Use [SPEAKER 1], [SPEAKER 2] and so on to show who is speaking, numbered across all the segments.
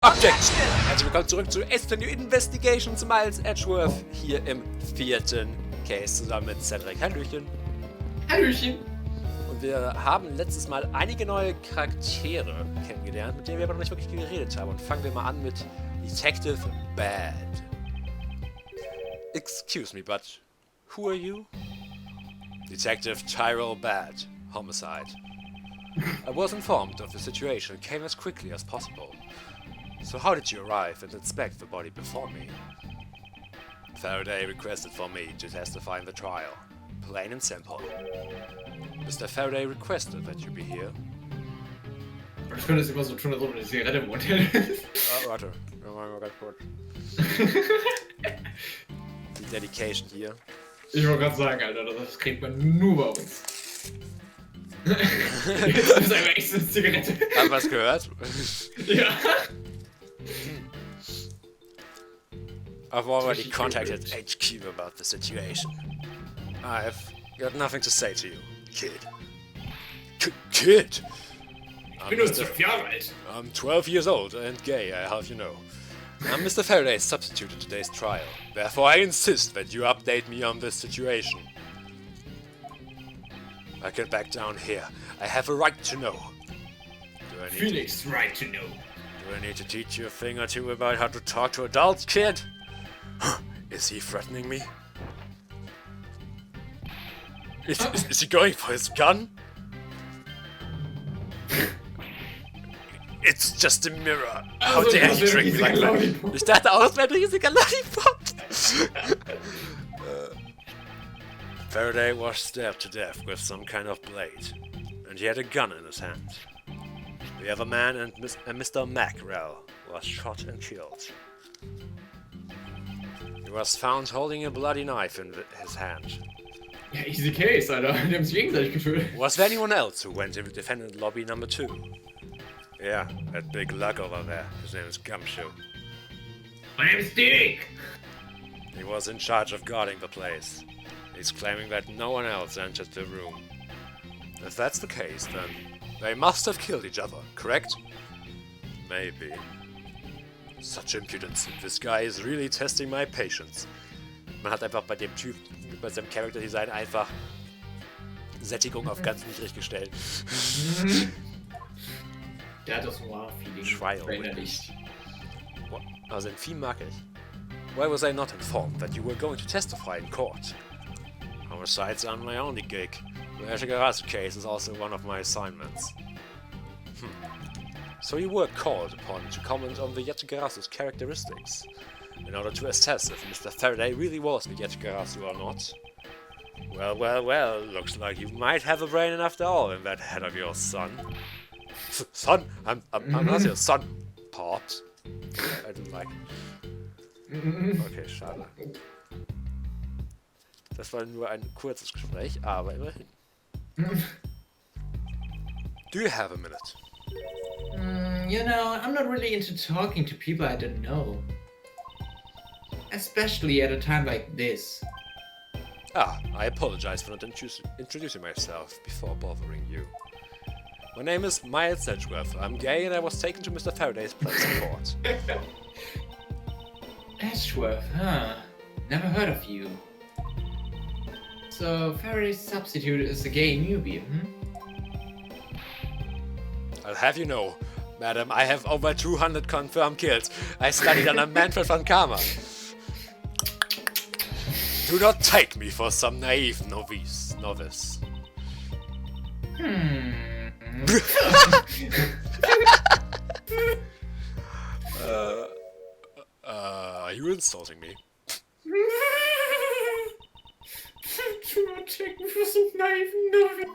[SPEAKER 1] Objection! Herzlich willkommen zurück zu New Investigations Miles Edgeworth hier im 4. Case zusammen mit Cedric. Hallöchen.
[SPEAKER 2] Hallöchen.
[SPEAKER 1] Und wir haben letztes Mal einige neue Charaktere kennengelernt, mit denen wir aber noch nicht wirklich geredet haben. Und fangen wir mal an mit Detective Bad. Excuse me, but who are you? Detective Tyrell Bad, homicide. I was informed of the situation and came as quickly as possible. So how did you arrive and inspect the body before me? Faraday requested for me to testify in the trial. Plain and simple. Mr. Faraday requested that you be here.
[SPEAKER 2] Ich könnte es immer so tun, als ob eine Zigarette im Mund hätte.
[SPEAKER 1] Warte. Wir machen mal ganz kurz. Die Dedication hier.
[SPEAKER 2] Ich wollte gerade sagen, Alter, das kriegt man nur bei uns. Jetzt ist einfach echt eine Zigarette.
[SPEAKER 1] Haben wir was gehört?
[SPEAKER 2] Ja.
[SPEAKER 1] I've already contacted HQ about the situation. I've got nothing to say to you, kid. Kid?
[SPEAKER 2] Ich bin nur 12 Jahre alt.
[SPEAKER 1] I'm 12 years old and gay, I have you know. I'm Mr. Faraday's substitute in today's trial. Therefore, I insist that you update me on this situation. I get back down here. I have a right to know.
[SPEAKER 2] Phoenix, right to know.
[SPEAKER 1] Do I need to teach you a thing or two about how to talk to adults, kid? Is he threatening me? Is he going for his gun? It's just a mirror. How dare he trick me like that? Ich dachte auch, es wäre ein riesiger Lollipop. Faraday was stabbed to death with some kind of blade, and he had a gun in his hand. The other man and Mr. Mackrell was shot and killed. He was found holding a bloody knife in his hand.
[SPEAKER 2] Ja, easy case, Alter. Die haben sich gegenseitig gefühlt.
[SPEAKER 1] Was there anyone else who went into defendant lobby number 2? Yeah, that big lug over there. His name is Gumshoe.
[SPEAKER 2] My name is Dick.
[SPEAKER 1] He was in charge of guarding the place. He's claiming that no one else entered the room. If that's the case, then they must have killed each other, correct? Maybe. Such impudence. This guy is really testing my patience. Man hat einfach bei dem Typ, bei seinem Character Design einfach Sättigung auf ganz niedrig gestellt.
[SPEAKER 2] Der hat das Noir-Feeling.
[SPEAKER 1] Verinnerlicht. Also den Theme mag ich. Why was I not informed that you were going to testify in court? Homicides aren't my only gig. The Yatagarasu case is also one of my assignments. So you were called upon to comment on the Yatagarasu's characteristics, in order to assess if Mr. Faraday really was the Yatagarasu or not. Well, looks like you might have a brain after all in that head of yours, son. Son? I'm not your son, Pops. I didn't like it. Okay, schade. Das war nur ein kurzes Gespräch, aber immerhin. Do you have a minute?
[SPEAKER 2] You know, I'm not really into talking to people I don't know. Especially at a time like this.
[SPEAKER 1] I apologize for not introducing myself before bothering you. My name is Miles Edgeworth. I'm gay and I was taken to Mr. Faraday's place in court.
[SPEAKER 2] Edgeworth, huh? Never heard of you. So, Faraday's substitute is a gay newbie,
[SPEAKER 1] I'll have you know, madam, I have over 200 confirmed kills. I studied under Manfred von Karma. Do not take me for some naive novice. Are you insulting me?
[SPEAKER 2] Do not take me for some naive novice.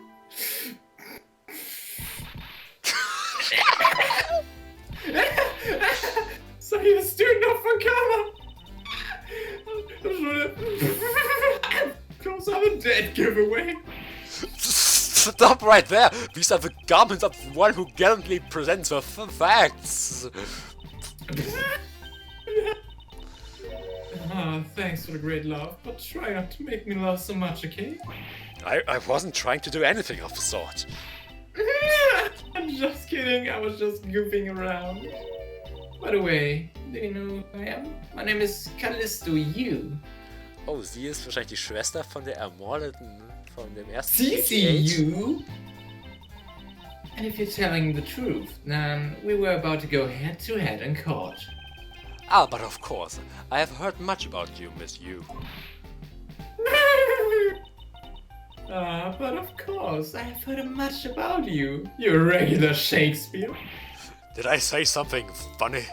[SPEAKER 2] So you're a student of von Karma? Comes out a dead giveaway.
[SPEAKER 1] Stop right there! These are the garments of one who gallantly presents the facts!
[SPEAKER 2] Thanks for the great laugh, but try not to make me laugh so much, okay?
[SPEAKER 1] I wasn't trying to do anything of the sort.
[SPEAKER 2] I'm just kidding, I was just goofing around. By the way, do you know who I am? My name is Callisto Yu.
[SPEAKER 1] Oh, sie ist wahrscheinlich die Schwester von der Ermordeten von dem ersten
[SPEAKER 2] CC
[SPEAKER 1] AAI.
[SPEAKER 2] Yu? And if you're telling the truth, then we were about to go head to head in court.
[SPEAKER 1] Ah, but of course, I have heard much about you, Miss Yu.
[SPEAKER 2] But of course, I have heard much about you. You're a regular Shakespeare.
[SPEAKER 1] Did I say something funny?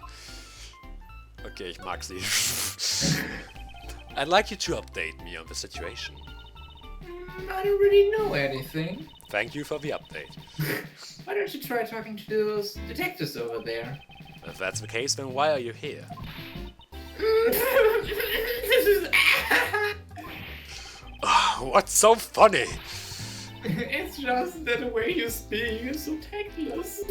[SPEAKER 1] Okay, ich mag sie. I'd like you to update me on the situation.
[SPEAKER 2] I don't really know anything.
[SPEAKER 1] Thank you for the update.
[SPEAKER 2] Why don't you try talking to those detectives over there?
[SPEAKER 1] If that's the case, then why are you here? What's so funny?
[SPEAKER 2] It's just that the way you speak is so tactless.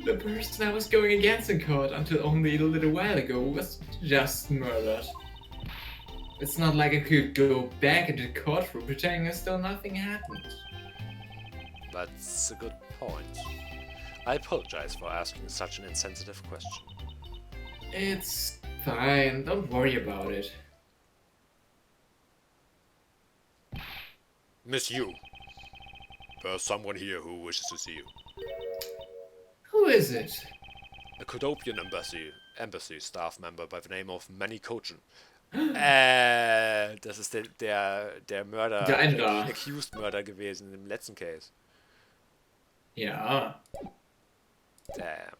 [SPEAKER 2] The person I was going against in court until only a little while ago was just murdered. It's not like I could go back into the courtroom pretending as though nothing happened.
[SPEAKER 1] That's a good point. I apologize for asking such an insensitive question.
[SPEAKER 2] It's fine, don't worry about it.
[SPEAKER 1] Miss Yu, there's someone here who wishes to see you.
[SPEAKER 2] Who is it?
[SPEAKER 1] A Kodopian embassy staff member by the name of Manny Kochin. Das ist der Mörder,
[SPEAKER 2] Der eine
[SPEAKER 1] der
[SPEAKER 2] da.
[SPEAKER 1] Accused Mörder gewesen im letzten Case.
[SPEAKER 2] Ja.
[SPEAKER 1] Damn.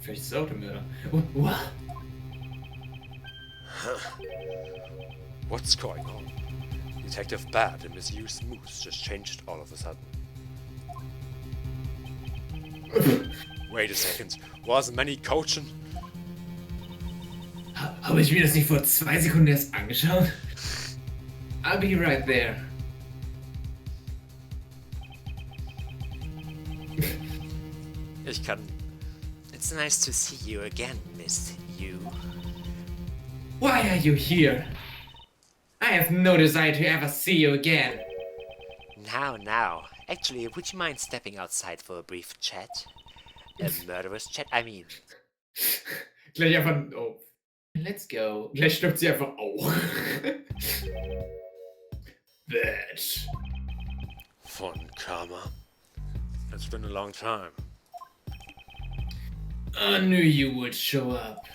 [SPEAKER 2] Vielleicht ist es auch der Mörder. What?
[SPEAKER 1] What's going on? Detective Bad and Miss Yu's moose just changed all of a sudden. Wait a second, was Manny Kochin?
[SPEAKER 2] Habe ich mir das nicht vor 2 Sekunden erst angeschaut? I'll be right there.
[SPEAKER 1] Ich kann. It's nice to see you again, Miss Yu.
[SPEAKER 2] Why are you here? I have no desire to ever see you again.
[SPEAKER 1] Now. Actually, would you mind stepping outside for a brief chat? A murderous chat, I mean.
[SPEAKER 2] Gleich einfach. Oh. Let's go. Gleich stirbt sie einfach auch. Bitch.
[SPEAKER 1] Von Karma. It's been a long time.
[SPEAKER 2] I knew you would show up.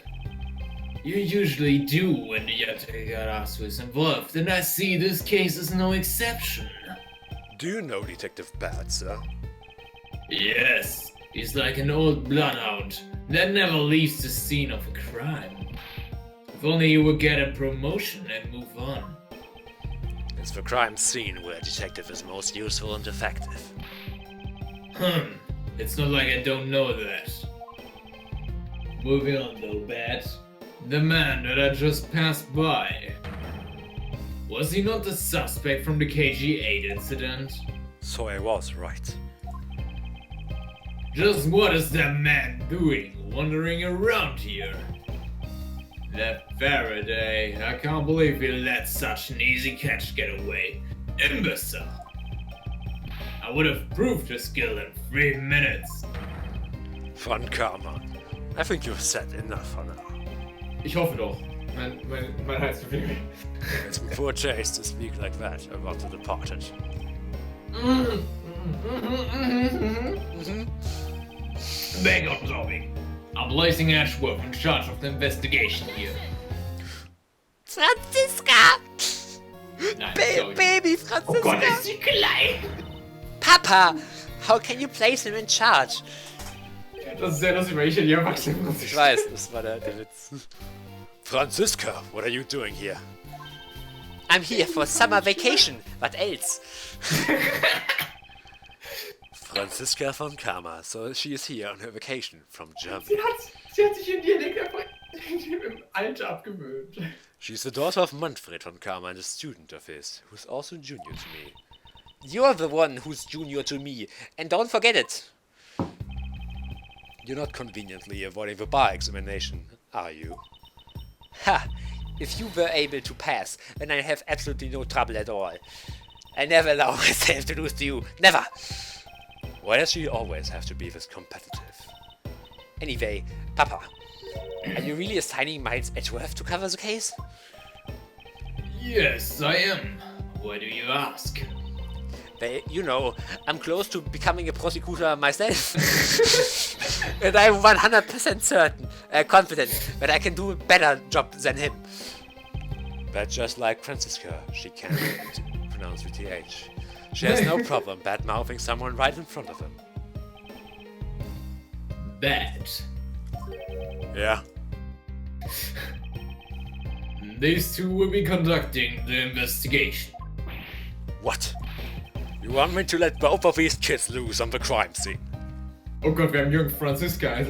[SPEAKER 2] You usually do when the Yatagarasu is involved, and I see this case is no exception.
[SPEAKER 1] Do you know Detective Bad, sir?
[SPEAKER 2] Yes, he's like an old bloodhound that never leaves the scene of a crime. If only he would get a promotion and move on.
[SPEAKER 1] It's the crime scene where a detective is most useful and effective.
[SPEAKER 2] It's not like I don't know that. Moving on though, Bat. The man that I just passed by. Was he not the suspect from the KG8 incident?
[SPEAKER 1] So I was right.
[SPEAKER 2] Just what is that man doing wandering around here? That Faraday, I can't believe he let such an easy catch get away. Imbecile! I would have proved his skill in 3 minutes.
[SPEAKER 1] Von Karma. I think you've said enough for now.
[SPEAKER 2] Ich hoffe doch. Mein Hals bewegt.
[SPEAKER 1] It's poor taste to speak like that about the departed.
[SPEAKER 2] Back up, Zombie. I'm Blazing Ashworth in charge of the investigation here.
[SPEAKER 1] Franziska!
[SPEAKER 2] Nein,
[SPEAKER 1] Baby
[SPEAKER 2] Oh Gott,
[SPEAKER 1] Franziska!
[SPEAKER 2] ist sie klein!
[SPEAKER 1] Papa! How can you place him in charge?
[SPEAKER 2] Das ist sehr lustig, weil ich ja die Erwachsenen muss.
[SPEAKER 1] Ich weiß, das war der Witz. Franziska, what are you doing here? I'm here for summer vacation. What else? Franziska von Karma, so she is here on her vacation from Germany.
[SPEAKER 2] Sie hat sich in Dialekt einfach im Alter abgewöhnt.
[SPEAKER 1] She's the daughter of Manfred von Karma and a student of his, who's also junior to me. You're the one who's junior to me, and don't forget it! You're not conveniently avoiding the bar examination, are you? Ha! If you were able to pass, then I have absolutely no trouble at all. I never allow myself to lose to you. Never! Why does she always have to be this competitive?
[SPEAKER 3] Anyway, Papa, are you really assigning Miles Edgeworth to cover the case?
[SPEAKER 2] Yes, I am. Why do you ask?
[SPEAKER 3] Well, you know, I'm close to becoming a prosecutor myself. And I'm 100% confident that I can do a better job than him.
[SPEAKER 1] But just like Franziska, she can't pronounce the TH. She has no problem bad-mouthing someone right in front of him.
[SPEAKER 2] Bad.
[SPEAKER 1] Yeah.
[SPEAKER 2] These two will be conducting the investigation.
[SPEAKER 1] What? You want me to let both of these kids loose on the crime scene?
[SPEAKER 2] Oh Gott, wir haben Young Franziska als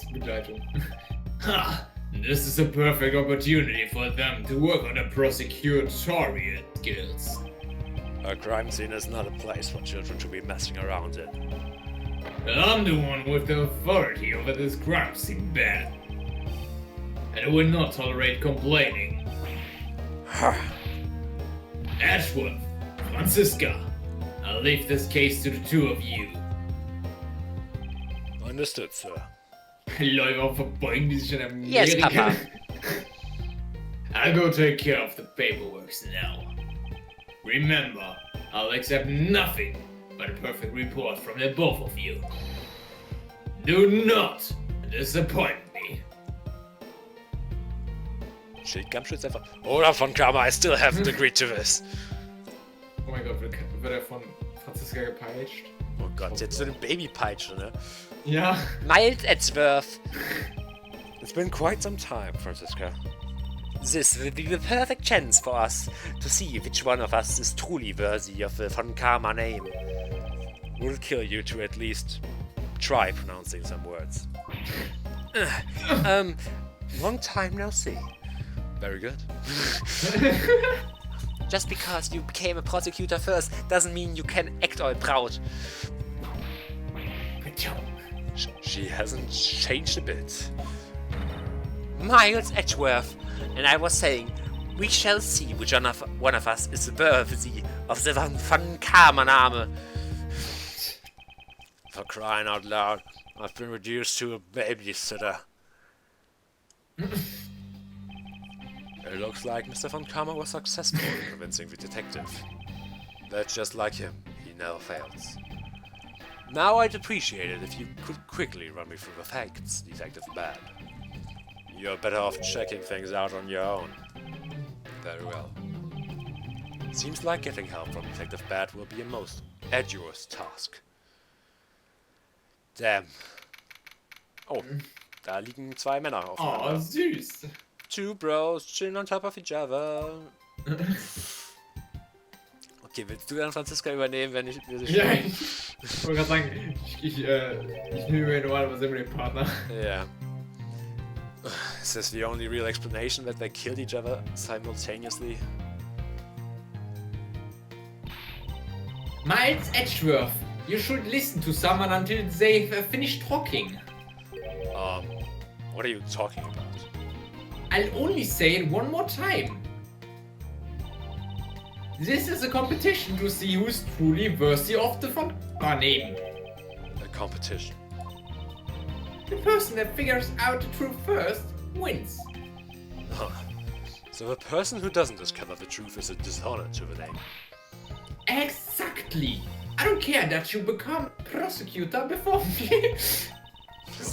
[SPEAKER 2] Begleitung. Ha! This is a perfect opportunity for them to work on the prosecutorial skills.
[SPEAKER 1] A crime scene is not a place for children to be messing around in.
[SPEAKER 2] I'm the one with the authority over this crime scene, Ben. And I will not tolerate complaining. Ashworth, Franziska, I'll leave this case to the two of you.
[SPEAKER 1] Understood, sir.
[SPEAKER 2] Leute, warum verbeugen die sich in Amerika?
[SPEAKER 3] Yes, Papa.
[SPEAKER 2] I'll go take care of the paperwork now. Remember, I'll accept nothing but a perfect report from the both of you. Do not disappoint me.
[SPEAKER 1] Schild-Kampfschutz einfach. Oder von Karma, I still haven't agreed to this.
[SPEAKER 2] Oh mein Gott, wird er von Franziska gepeitscht?
[SPEAKER 1] Oh Gott, jetzt so eine Babypeitsche, ne?
[SPEAKER 2] Ja.
[SPEAKER 3] Miles Edgeworth,
[SPEAKER 1] It's been quite some time, Franziska.
[SPEAKER 3] this will be the perfect chance for us to see which one of us is truly worthy of the Von Karma name.
[SPEAKER 1] We'll kill you to at least try pronouncing some words.
[SPEAKER 3] Long time no see.
[SPEAKER 1] Very good.
[SPEAKER 3] Just because you became a prosecutor first doesn't mean you can act all proud.
[SPEAKER 1] She hasn't changed a bit.
[SPEAKER 3] Miles Edgeworth, and I was saying, we shall see which one of us is worthy of the Von Karma name.
[SPEAKER 1] For crying out loud, I've been reduced to a babysitter. It looks like Mr. Von Karma was successful in convincing the detective. That's just like him, he never fails. Now I'd appreciate it if you could quickly run me through the facts, Detective Bad. You're better off checking things out on your own. Very well. Seems like getting help from Detective Bad will be a most arduous task. Damn. Oh, da liegen zwei Männer auf.
[SPEAKER 2] Oh, süß.
[SPEAKER 1] Two bros chilling on top of each other. Okay, willst du dann Franziska übernehmen, wenn ich...
[SPEAKER 2] Ja, ich wollte gerade sagen, ich nehme mir normalerweise immer den Partner.
[SPEAKER 1] Yeah. Is this the only real explanation that they killed each other simultaneously?
[SPEAKER 2] Miles Edgeworth, you should listen to someone until they finish talking.
[SPEAKER 1] What are you talking about?
[SPEAKER 2] I'll only say it one more time. This is a competition to see who's truly worthy of the Von Karma name.
[SPEAKER 1] A competition.
[SPEAKER 2] The person that figures out the truth first wins.
[SPEAKER 1] Huh. So the person who doesn't discover the truth is a dishonor to the name.
[SPEAKER 2] Exactly. I don't care that you become prosecutor before me.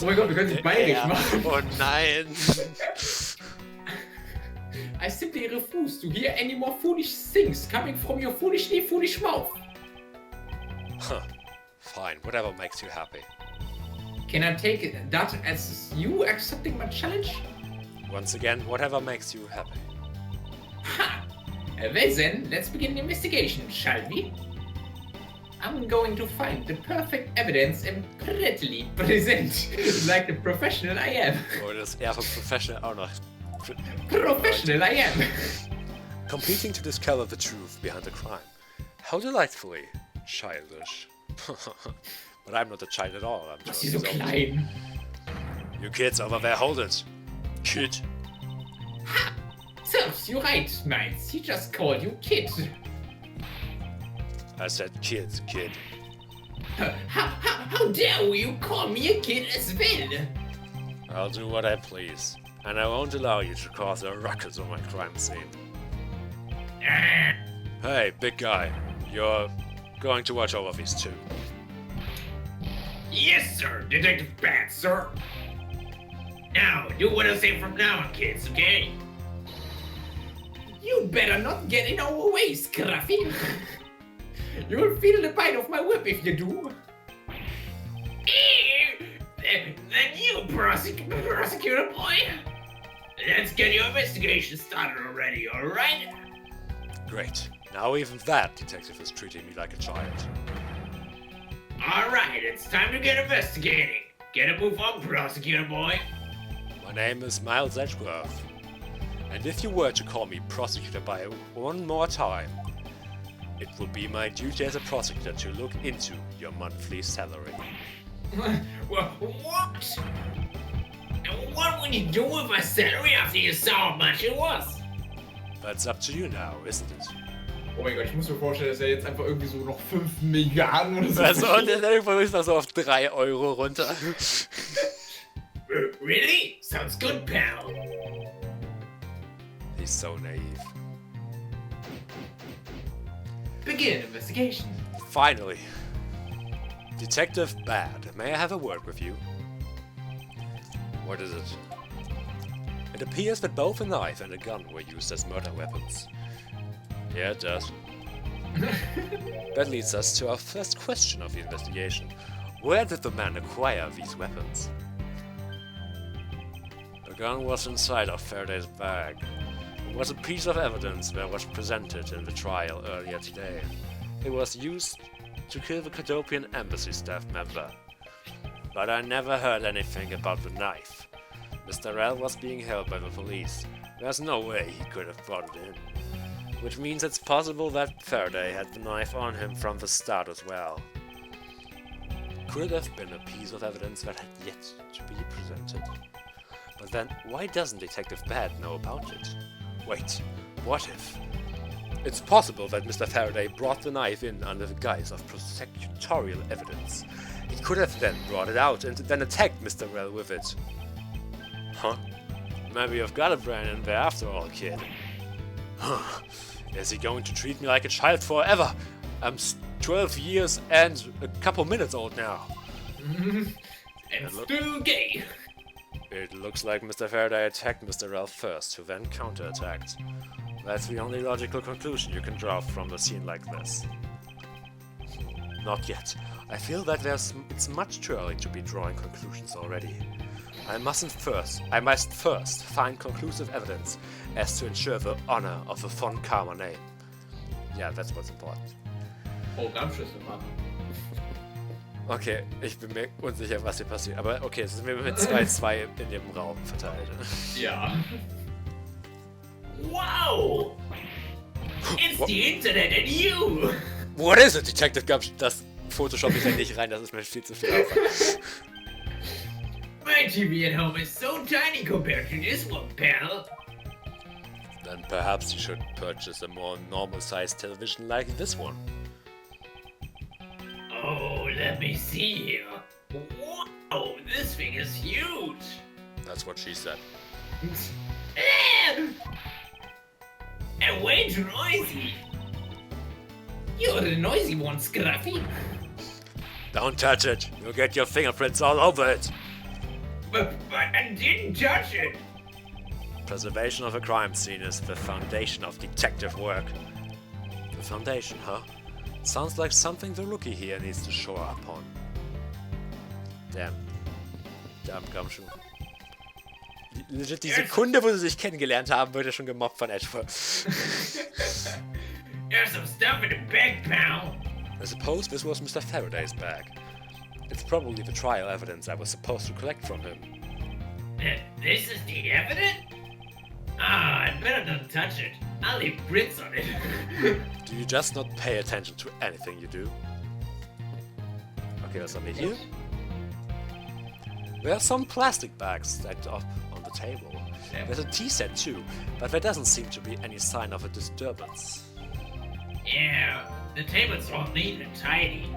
[SPEAKER 2] Oh mein Gott, wir können sie bayerisch machen.
[SPEAKER 1] Oh nein!
[SPEAKER 2] I simply refuse to hear any more foolish things coming from your foolish mouth.
[SPEAKER 1] Huh. Fine, whatever makes you happy.
[SPEAKER 2] Can I take that as you accepting my challenge?
[SPEAKER 1] Once again, whatever makes you happy.
[SPEAKER 2] Ha! Well then, let's begin the investigation, shall we? I'm going to find the perfect evidence and prettily present like the professional I am.
[SPEAKER 1] Oh, das eher von Professional auch noch.
[SPEAKER 2] Professional I am.
[SPEAKER 1] Competing to discover the truth behind the crime. How delightfully childish. But I'm not a child at all. I'm
[SPEAKER 2] Was
[SPEAKER 1] just
[SPEAKER 2] ist so klein?
[SPEAKER 1] You kids over there, hold it. Kid.
[SPEAKER 2] Ha! Serves you right, Miles. He just called you kid.
[SPEAKER 1] I said kids, kid.
[SPEAKER 2] How dare you call me a kid as well?
[SPEAKER 1] I'll do what I please, and I won't allow you to cause a ruckus on my crime scene. Hey, big guy, you're going to watch over these two.
[SPEAKER 2] Yes, sir, Detective Bat, sir. Now, do what I say from now on, kids, okay? You better not get in our way, Scruffy. You'll feel the bite of my whip if you do. Then you, prosecutor boy. Let's get your investigation started already, alright?
[SPEAKER 1] Great. Now even that detective is treating me like a child.
[SPEAKER 2] Alright, it's time to get investigating. Get a move on, prosecutor boy.
[SPEAKER 1] My name is Miles Edgeworth, and if you were to call me prosecutor by one more time, it will be my duty as a prosecutor to look into your monthly salary.
[SPEAKER 2] What? And what would you do with my salary after you saw how much it was?
[SPEAKER 1] That's up to you now, isn't it?
[SPEAKER 4] Oh mein Gott, ich muss mir vorstellen, dass er jetzt einfach irgendwie so noch 5 Milliarden oder so.
[SPEAKER 3] Also, und der Telefon ist noch so auf 3 Euro runter.
[SPEAKER 2] Really? Sounds good, pal.
[SPEAKER 1] He's so naive.
[SPEAKER 4] Begin investigation.
[SPEAKER 1] Finally. Detective Bad, may I have a word with you? What is it? It appears that both a knife and a gun were used as murder weapons. Yeah, it does. That leads us to our first question of the investigation. Where did the man acquire these weapons? The gun was inside of Faraday's bag. It was a piece of evidence that was presented in the trial earlier today. It was used to kill the Cadopian embassy staff member. But I never heard anything about the knife. Mr. L was being held by the police. There's no way he could have brought it in. Which means it's possible that Faraday had the knife on him from the start as well. Could it have been a piece of evidence that had yet to be presented? But then, why doesn't Detective Bad know about it? Wait, what if? It's possible that Mr. Faraday brought the knife in under the guise of prosecutorial evidence. He could have then brought it out and then attacked Mr. Well with it. Huh? Maybe you've got a brain in there after all, kid. Huh. Is he going to treat me like a child forever? I'm 12 years and a couple minutes old now.
[SPEAKER 2] And still gay.
[SPEAKER 1] It looks like Mr. Faraday attacked Mr. Ralph first, who then counterattacked. That's the only logical conclusion you can draw from a scene like this. Not yet. I feel that it's much too early to be drawing conclusions already. I must first find conclusive evidence as to ensure the honor of the von Karma name. Yeah, that's what's important.
[SPEAKER 4] Programmschlüssel machen.
[SPEAKER 1] Okay, ich bin mir unsicher, was hier passiert. Aber okay, jetzt sind wir mit 2-2 in dem Raum verteilt.
[SPEAKER 4] Ja.
[SPEAKER 2] Wow! It's the internet and you!
[SPEAKER 1] What is it, Detective Gump? Das Photoshop ich da nicht rein, das ist mir viel zu viel Aufwand.
[SPEAKER 2] My TV at home is so tiny compared to this one, pal.
[SPEAKER 1] Then perhaps you should purchase a more normal-sized television like this one.
[SPEAKER 2] Oh, let me see here. Wow, this thing is huge.
[SPEAKER 1] That's what she said.
[SPEAKER 2] And way too noisy. You're the noisy one, Scruffy.
[SPEAKER 1] Don't touch it. You'll get your fingerprints all over it.
[SPEAKER 2] But I didn't touch it.
[SPEAKER 1] Preservation of a crime scene is the foundation of detective work. The foundation, huh? Sounds like something the rookie here needs to show up on. Damn. Gumshoe. Legit, die Sekunde, wo sie sich kennengelernt haben, wird er schon gemobbt von Edgeworth.
[SPEAKER 2] There's some stuff in the bag, pal.
[SPEAKER 1] I suppose this was Mr. Faraday's bag. It's probably the trial evidence I was supposed to collect from him.
[SPEAKER 2] This is the evidence? Ah, I better not touch it. I'll leave prints on it.
[SPEAKER 1] Do you just not pay attention to anything you do? Okay, was haben wir hier? There are some plastic bags stacked up on the table. There's a tea set too, but there doesn't seem to be any sign of a disturbance.
[SPEAKER 2] Yeah, the table's all neat and tidy.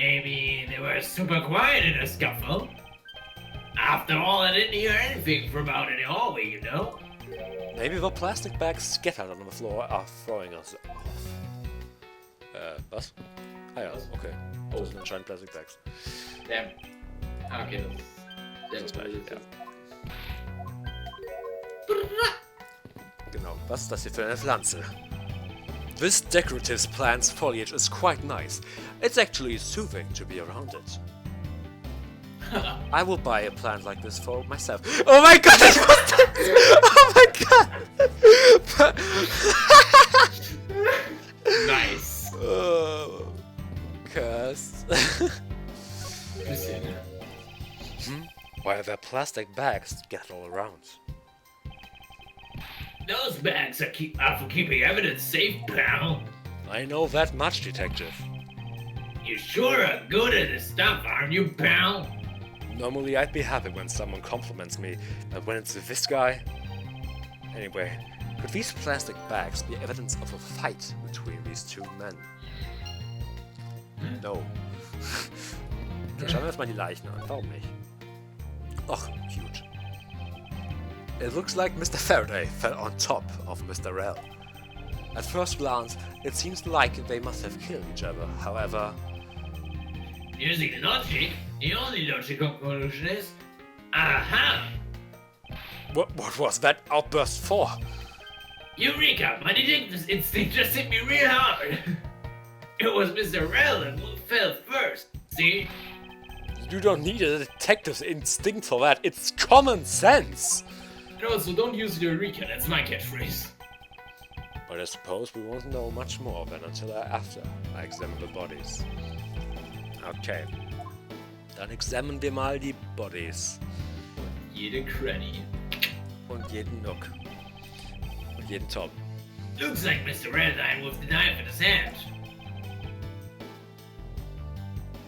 [SPEAKER 2] Maybe they were super quiet in a scuffle. After all, I didn't hear anything from out in the hallway, you know?
[SPEAKER 1] Maybe the plastic bags scattered on the floor are throwing us off. Was? Ah ja, okay. Das sind anscheinend Plastic Bags.
[SPEAKER 2] Damn. Okay,
[SPEAKER 1] Das ist gleich, ja. Genau, was ist das hier für eine Pflanze? This decorative plant's foliage is quite nice. It's actually soothing to be around it. I will buy a plant like this for myself. Oh my god, ich wusste es! Oh my god!
[SPEAKER 2] Nice.
[SPEAKER 1] Oh, cursed.
[SPEAKER 2] Bisschen, ne?
[SPEAKER 1] Why are there plastic bags scattered all around?
[SPEAKER 2] Those bags are for keeping evidence safe, pal.
[SPEAKER 1] I know that much, detective.
[SPEAKER 2] You sure are good at this stuff, aren't you, pal?
[SPEAKER 1] Normally I'd be happy when someone compliments me, but when it's this guy... Anyway, could these plastic bags be evidence of a fight between these two men? No. Okay, schauen wir uns mal die Leichen an. Warum nicht? Och, cute. It looks like Mr. Faraday fell on top of Mr. Rell. At first glance, it seems like they must have killed each other. However...
[SPEAKER 2] Using the logic, the only logical conclusion is... Aha!
[SPEAKER 1] What was that outburst for?
[SPEAKER 2] Eureka! My detective's instinct just hit me real hard! It was Mr. Rell who fell first, see?
[SPEAKER 1] You don't need a detective's instinct for that, it's common sense!
[SPEAKER 2] And also, don't use the Eureka, that's my catchphrase.
[SPEAKER 1] But I suppose we won't know much more than until after I examine the bodies. Okay. Dann examinen wir mal die Bodies.
[SPEAKER 2] Jede Cranny.
[SPEAKER 1] Und jeden Nook. Und jeden Tom.
[SPEAKER 2] Looks like Mr. Redline with the knife in his hand.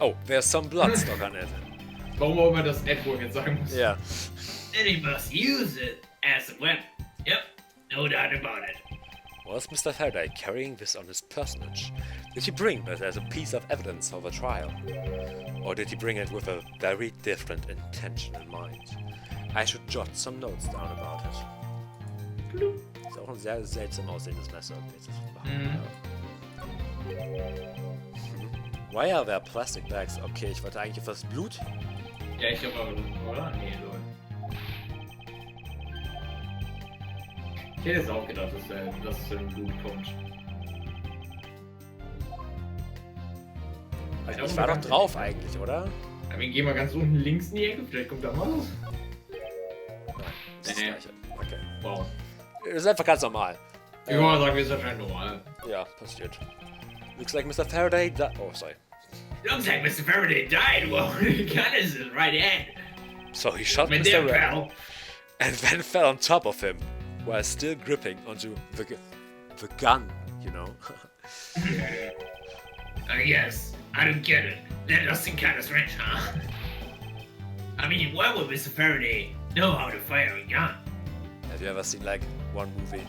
[SPEAKER 1] Oh, there's some blood stuck on it.
[SPEAKER 4] Warum auch immer das Edward jetzt sagen muss.
[SPEAKER 1] Yeah.
[SPEAKER 2] Then he must use it as a weapon. Yep, no doubt about it.
[SPEAKER 1] Was Mr. Faraday carrying this on his personage? Did he bring this as a piece of evidence for the trial? Or did he bring it with a very different intention in mind? I should jot some notes down about it. Ist auch ein sehr seltsam aussehendes Messer. Why are there plastic bags? Okay, ich wollte eigentlich auf das Blut.
[SPEAKER 4] Ja, ich hab aber, oder? Nee, lol. Ich hätte jetzt auch gedacht, dass es in Blut kommt.
[SPEAKER 1] Ich war doch drauf eigentlich, oder?
[SPEAKER 4] Ja, wir gehen mal ganz unten links in die Ecke, vielleicht kommt da mal was.
[SPEAKER 1] Nein, das ist das Gleiche. Okay.
[SPEAKER 4] Wow.
[SPEAKER 1] Das ist einfach ganz normal.
[SPEAKER 4] Ich würde mal sagen, wir sind wahrscheinlich normal.
[SPEAKER 1] Ja, passiert. Looks like Mr. Faraday oh, sorry.
[SPEAKER 2] Looks like Mr. Faraday died. Well, the gun is in his right hand.
[SPEAKER 1] So he shot
[SPEAKER 2] My
[SPEAKER 1] Mr.
[SPEAKER 2] damn
[SPEAKER 1] Red
[SPEAKER 2] pal.
[SPEAKER 1] and then fell on top of him while still gripping onto the gun, you know.
[SPEAKER 2] Yes, I don't get it. That does seem kind of strange, huh? I mean, why would Mr. Faraday know how to fire a gun?
[SPEAKER 1] Have you ever seen like one movie?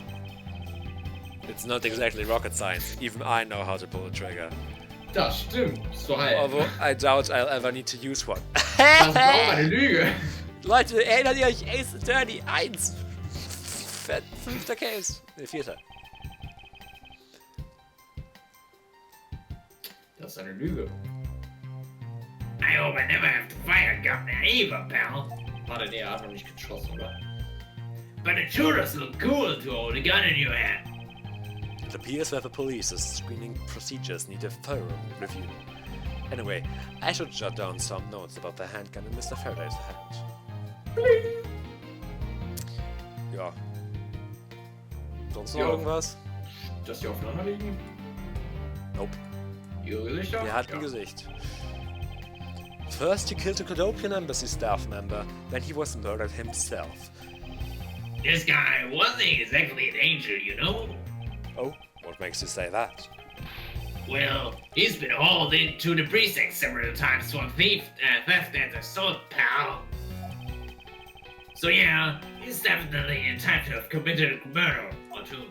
[SPEAKER 1] It's not exactly rocket science. Even I know how to pull a trigger.
[SPEAKER 4] Das stimmt. So halt.
[SPEAKER 1] Although I doubt I'll ever need to use one.
[SPEAKER 4] Das ist auch eine Lüge.
[SPEAKER 3] Leute, erinnert ihr euch Ace Attorney 1? Fünfter Case. Ne, vierter.
[SPEAKER 4] Das ist eine Lüge.
[SPEAKER 2] I hope I never have to fire a gun either, pal.
[SPEAKER 4] Warte, nee, er hat noch nicht geschossen, oder?
[SPEAKER 2] But it sure does look cool to hold a gun in your hand.
[SPEAKER 1] It appears that the police's screening procedures need a thorough review. Anyway, I should jot down some notes about the handgun in Mr. Faraday's hand. Ja. Sonst noch
[SPEAKER 4] Ja.
[SPEAKER 1] irgendwas?
[SPEAKER 4] Dass die aufeinander liegen?
[SPEAKER 1] Nope.
[SPEAKER 4] Ihre Gesichter?
[SPEAKER 1] Er hat ein Gesicht. First he killed a Cadopian embassy staff member, then he was murdered himself.
[SPEAKER 2] This guy wasn't exactly a danger, you know?
[SPEAKER 1] Oh, what makes you say that?
[SPEAKER 2] Well, he's been hauled into the precinct several times for theft and assault, pal. So yeah, he's definitely in time to have committed a murder or two.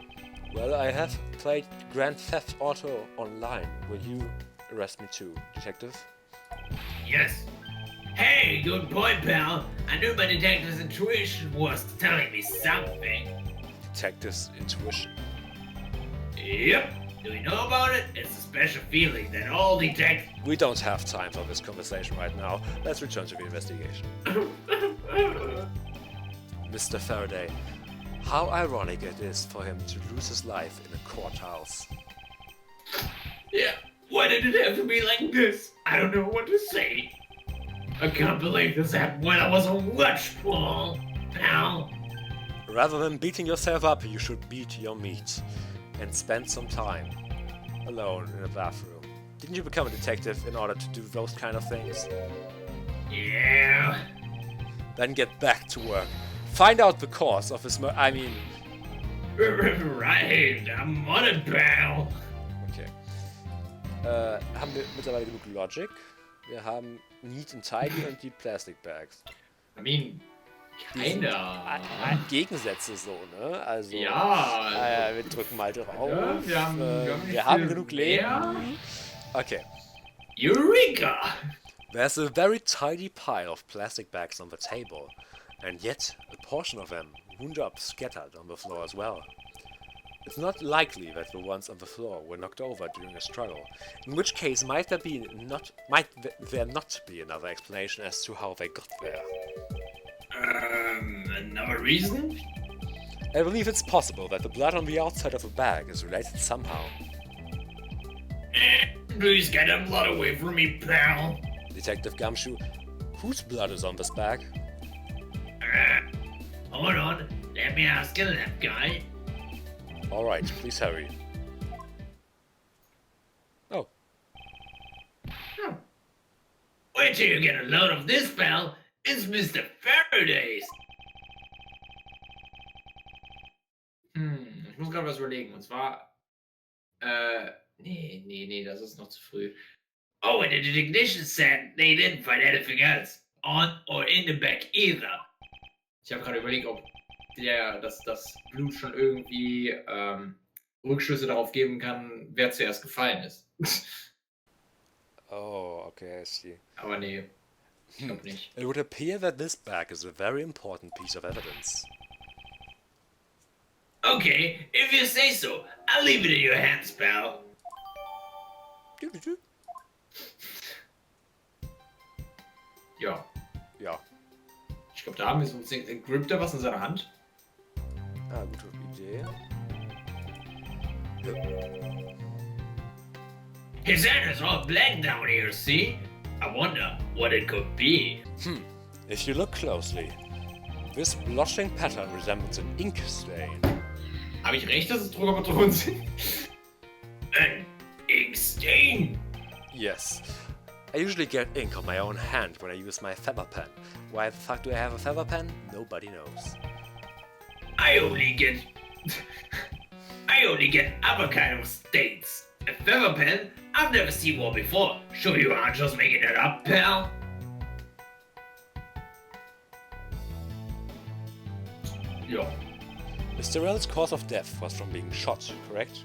[SPEAKER 1] Well, I have played Grand Theft Auto online. Will you arrest me too, detective?
[SPEAKER 2] Yes. Hey, good boy, pal. I knew my detective's intuition was telling me something.
[SPEAKER 1] Detective's intuition.
[SPEAKER 2] Yep. Do you know about it? It's a special feeling that all detectives...
[SPEAKER 1] We don't have time for this conversation right now. Let's return to the investigation. Mr. Faraday, how ironic it is for him to lose his life in a courthouse.
[SPEAKER 2] Yeah, why did it have to be like this? I don't know what to say. I can't believe this happened when I was on watch ball, pal.
[SPEAKER 1] Rather than beating yourself up, you should beat your meat and spend some time alone in a bathroom. Didn't you become a detective in order to do those kind of things?
[SPEAKER 2] Yeah.
[SPEAKER 1] Then get back to work. Find out the cause of his Right,
[SPEAKER 2] I'm on it, pal.
[SPEAKER 1] Okay. Haben wir mittlerweile genug Logic? Wir haben Neat and Tidy und die Plastic Bags.
[SPEAKER 4] I mean, keiner.
[SPEAKER 1] Gegensätze so, ne? Also,
[SPEAKER 4] Ja.
[SPEAKER 1] wir drücken mal drauf.
[SPEAKER 4] Ja,
[SPEAKER 1] wir haben genug Leben. Okay.
[SPEAKER 2] Eureka!
[SPEAKER 1] There's a very tidy pile of plastic bags on the table, and yet a portion of them wound up scattered on the floor as well. It's not likely that the ones on the floor were knocked over during a struggle, in which case might there not be another explanation as to how they got there.
[SPEAKER 2] Another reason?
[SPEAKER 1] I believe it's possible that the blood on the outside of the bag is related somehow.
[SPEAKER 2] Please get that blood away from me, pal.
[SPEAKER 1] Detective Gumshoe, whose blood is on this bag?
[SPEAKER 2] Hold on, let me ask you that guy.
[SPEAKER 1] Alright, please hurry. Oh.
[SPEAKER 2] Wait till you get a load of this, pal. It's Mr. Faraday's.
[SPEAKER 4] Ich muss gerade was überlegen. Und zwar. Nee, das ist noch zu früh.
[SPEAKER 2] Oh, and the technician said they didn't find anything else on or in the bag either.
[SPEAKER 4] Ich habe gerade überlegt, ob das Blut schon irgendwie Rückschlüsse darauf geben kann, wer zuerst gefallen ist.
[SPEAKER 1] Oh, okay, I see.
[SPEAKER 4] Aber nee, ich glaube nicht.
[SPEAKER 1] It would appear that this bag is a very important piece of evidence.
[SPEAKER 2] Okay, if you say so, I'll leave it in your hands, pal.
[SPEAKER 4] Ja.
[SPEAKER 1] Ja.
[SPEAKER 4] Ich glaube, da haben wir so ein Grip da was in seiner Hand.
[SPEAKER 1] Ah, gute Idee.
[SPEAKER 2] His hand is all black down here, see? I wonder what it could be.
[SPEAKER 1] If you look closely, this blotching pattern resembles an ink stain.
[SPEAKER 4] Habe ich recht, dass es Druckerpatronen sind?
[SPEAKER 2] An ink stain.
[SPEAKER 1] Yes. I usually get ink on my own hand when I use my feather pen. Why the fuck do I have a feather pen? Nobody knows.
[SPEAKER 2] I only get other kind of stains. A feather pen? I've never seen one before. Sure you aren't just making that up, pal?
[SPEAKER 4] Ja.
[SPEAKER 1] Mr. Rell's cause of death was from being shot, correct?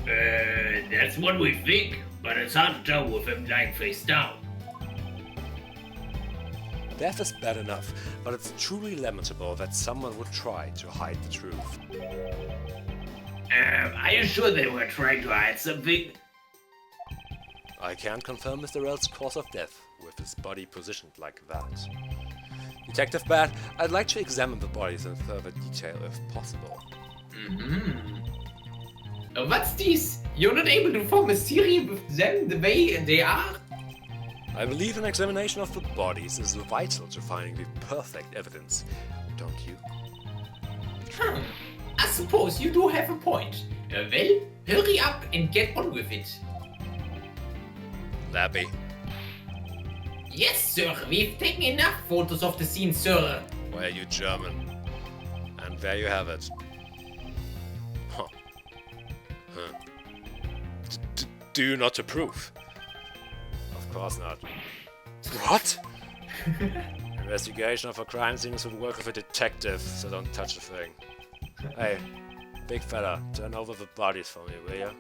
[SPEAKER 2] That's what we think, but it's hard to tell with him lying face down.
[SPEAKER 1] Death is bad enough, but it's truly lamentable that someone would try to hide the truth.
[SPEAKER 2] Are you sure they were trying to hide something?
[SPEAKER 1] I can't confirm Mr. Rell's cause of death with his body positioned like that. Detective Bat, I'd like to examine the bodies in further detail if possible.
[SPEAKER 4] What's this? You're not able to form a series with them the way they are?
[SPEAKER 1] I believe an examination of the bodies is vital to finding the perfect evidence, don't you?
[SPEAKER 4] I suppose you do have a point. Well, hurry up and get on with it.
[SPEAKER 1] Labby.
[SPEAKER 4] Yes, sir. We've taken enough photos of the scene, sir.
[SPEAKER 1] Why are you German? And there you have it. Do you not approve? Of course not. What? Investigation of a crime scene is the work of a detective, so don't touch the thing. Hey, big fella, turn over the bodies for me, will ya?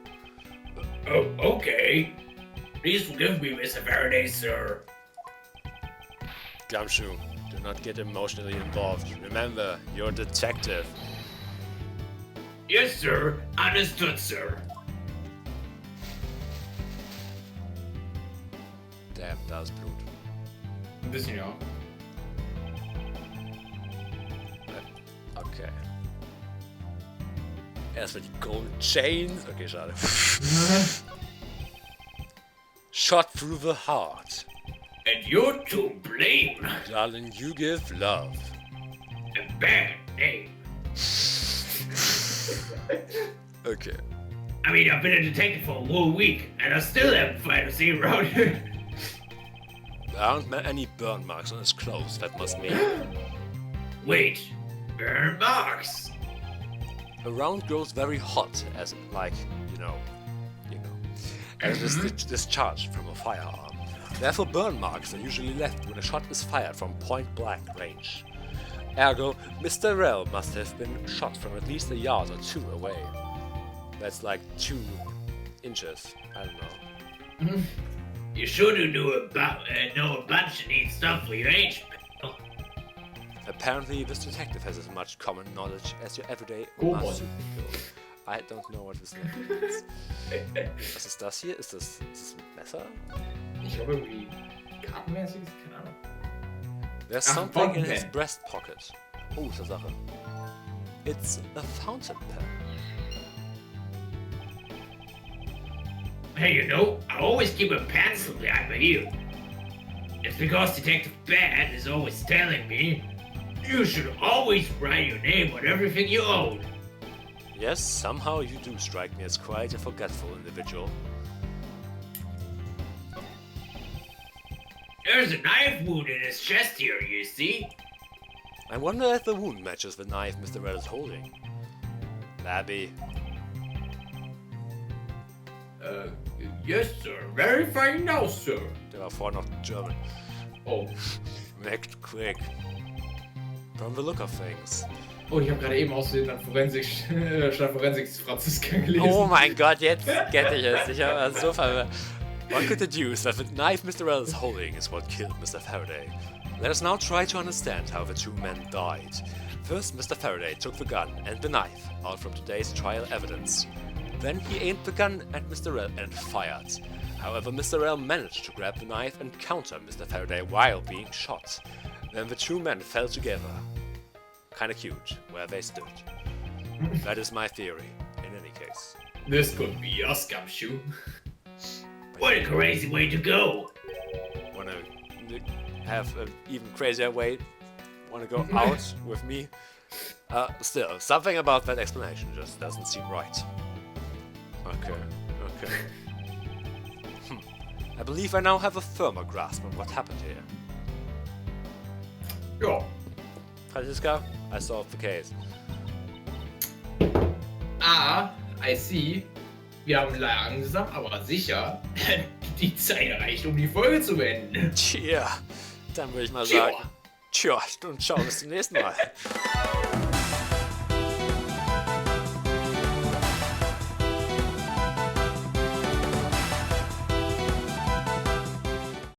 [SPEAKER 2] Oh, okay. Please forgive me, Mr. Faraday, sir.
[SPEAKER 1] Gumshoe, do not get emotionally involved. Remember, you're a detective.
[SPEAKER 2] Yes, sir. Understood, sir.
[SPEAKER 1] Damn, da ist Blut.
[SPEAKER 4] Ein bisschen, ja.
[SPEAKER 1] Okay. Erstmal die Gold Chains. Okay, schade. Shot through the heart.
[SPEAKER 2] And you're to blame.
[SPEAKER 1] Darling, you give love.
[SPEAKER 2] A bad name.
[SPEAKER 1] Okay.
[SPEAKER 2] I mean, I've been a detective for a whole week, and I still haven't found a scene around here.
[SPEAKER 1] There aren't any burn marks on his clothes, that must mean.
[SPEAKER 2] Wait, burn marks.
[SPEAKER 1] Around grows very hot, as like, you know, as it is discharged from a firearm. Therefore, burn marks are usually left when a shot is fired from point-blank range. Ergo, Mr. Rell must have been shot from at least a yard or two away. That's like 2 inches. I don't know.
[SPEAKER 2] You sure do know a bunch of neat stuff for your age, pal.
[SPEAKER 1] Apparently, this detective has as much common knowledge as your everyday
[SPEAKER 4] Kobold.
[SPEAKER 1] marsupial. I don't know what this means. Was ist das hier? Ist das ein Messer?
[SPEAKER 4] Ich glaube irgendwie kartenmäßiges, keine Ahnung.
[SPEAKER 1] There's
[SPEAKER 4] Ach,
[SPEAKER 1] something in
[SPEAKER 4] fountain
[SPEAKER 1] his
[SPEAKER 4] pen.
[SPEAKER 1] breast pocket. Oh, ist eine Sache. It's a fountain pen.
[SPEAKER 2] Hey, you know, I always keep a pencil behind my ear. It's because Detective Bad is always telling me you should always write your name on everything you own.
[SPEAKER 1] Yes, somehow you do strike me as quite a forgetful individual.
[SPEAKER 2] There's a knife wound in his chest here, you see?
[SPEAKER 1] I wonder if the wound matches the knife Mr. Red is holding. Labby.
[SPEAKER 2] Yes, sir. Very fine now, sir.
[SPEAKER 1] Der war vorher noch German.
[SPEAKER 4] Oh.
[SPEAKER 1] Act quick. From the look of things.
[SPEAKER 4] Oh, ich habe gerade eben aussehen an Forensik, statt Forensik Franziska gelesen.
[SPEAKER 3] Oh mein Gott, jetzt get ich es. Ich habe so verwirrt.
[SPEAKER 1] One could deduce that the knife Mr. Rell is holding is what killed Mr. Faraday. Let us now try to understand how the 2 men died. First, Mr. Faraday took the gun and the knife out from today's trial evidence. Then he aimed the gun at Mr. Rell and fired. However, Mr. Rell managed to grab the knife and counter Mr. Faraday while being shot. Then the 2 men fell together. Kinda cute, where they stood. That is my theory, in any case.
[SPEAKER 4] This could be us, Gumshoe.
[SPEAKER 2] What a crazy way to go.
[SPEAKER 1] Wanna have an even crazier way? Wanna go out with me? Still, something about that explanation just doesn't seem right. Okay. I believe I now have a firmer grasp of what happened here.
[SPEAKER 4] Ja.
[SPEAKER 1] Franziska, I solved the case.
[SPEAKER 4] I see. Wir haben langsam, aber sicher die Zeit erreicht, um die Folge zu beenden.
[SPEAKER 1] Tja, dann würde ich mal sagen, tja, und ciao, bis zum nächsten Mal.